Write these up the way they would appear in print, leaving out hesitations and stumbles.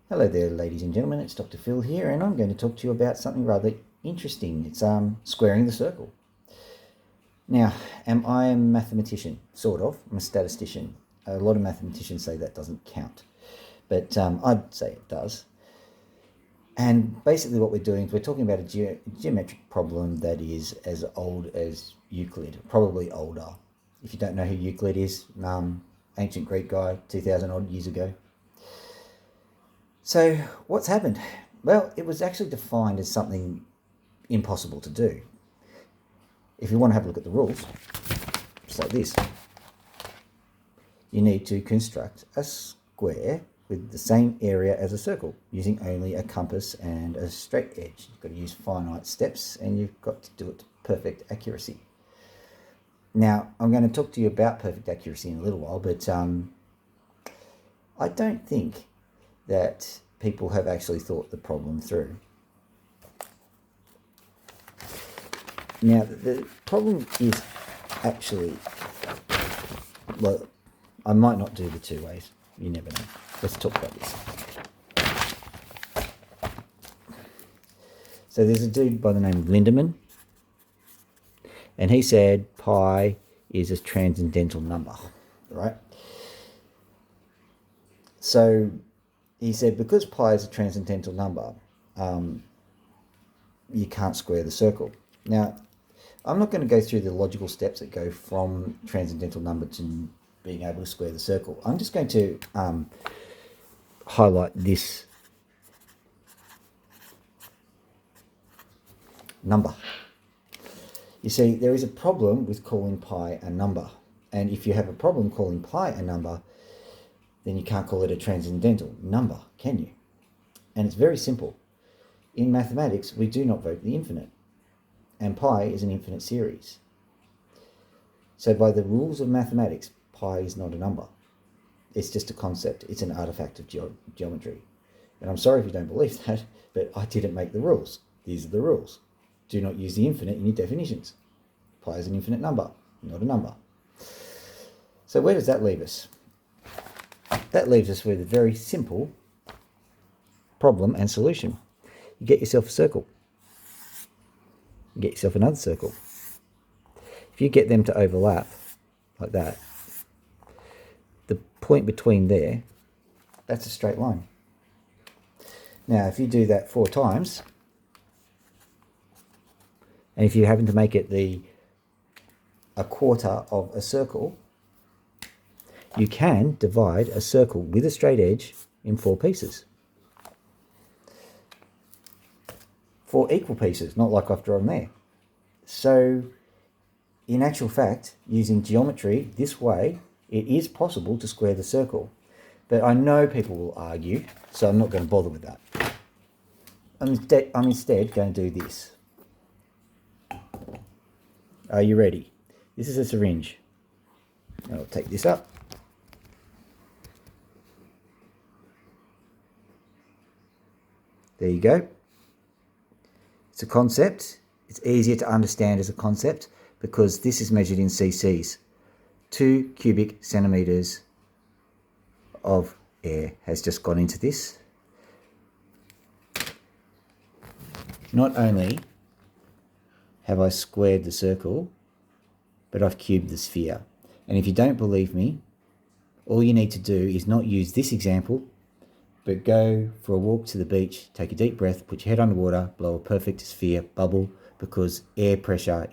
Hello there, ladies and gentlemen, it's Dr. Phil here, and I'm going to talk to you about something rather interesting. It's squaring the circle. Now, am I a mathematician? Sort of. I'm a statistician. A lot of mathematicians say that doesn't count, but I'd say it does. And basically what we're doing is we're talking about a geometric problem that is as old as Euclid, probably older. If you don't know who Euclid is, ancient Greek guy, 2,000 odd years ago. So what's happened? Well, it was actually defined as something impossible to do. If you want to have a look at the rules, just like this, you need to construct a square with the same area as a circle using only a compass and a straight edge. You've got to use finite steps and you've got to do it to perfect accuracy. Now, I'm going to talk to you about perfect accuracy in a little while, but I don't think that people have actually thought the problem through. Now, the problem is actually, well, I might not do the two ways. You never know. Let's talk about this. So there's a dude by the name of Lindemann, and he said pi is a transcendental number, right? So he said because pi is a transcendental number, you can't square the circle. Now, I'm not going to go through the logical steps that go from transcendental number to being able to square the circle. I'm just going to highlight this number. You see, there is a problem with calling pi a number. And if you have a problem calling pi a number, then you can't call it a transcendental number, can you? And it's very simple. In mathematics, we do not vote the infinite. And pi is an infinite series. So by the rules of mathematics, pi is not a number. It's just a concept. It's an artifact of geometry. And I'm sorry if you don't believe that, but I didn't make the rules. These are the rules. Do not use the infinite in your definitions. Pi is an infinite number, not a number. So where does that leave us? That leaves us with a very simple problem and solution. You get yourself a circle. You get yourself another circle. If you get them to overlap like that, the point between there, that's a straight line. Now, if you do that 4 times, and if you happen to make it a quarter of a circle, you can divide a circle with a straight edge in 4 pieces. 4 equal pieces, not like I've drawn there. So, in actual fact, using geometry this way, it is possible to square the circle. But I know people will argue, so I'm not going to bother with that. I'm instead going to do this. Are you ready? This is a syringe. I'll take this up. There you go. It's a concept. It's easier to understand as a concept because this is measured in cc's. 2 cubic centimeters of air has just gone into this. Not only have I squared the circle, but I've cubed the sphere. And if you don't believe me, all you need to do is not use this example, but go for a walk to the beach, take a deep breath, put your head underwater, blow a perfect sphere bubble, because air pressure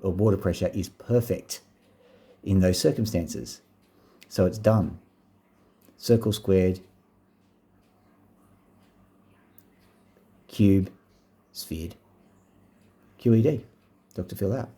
or water pressure is perfect in those circumstances. So it's done. Circle squared, cube sphered. QED. Dr. Phil out.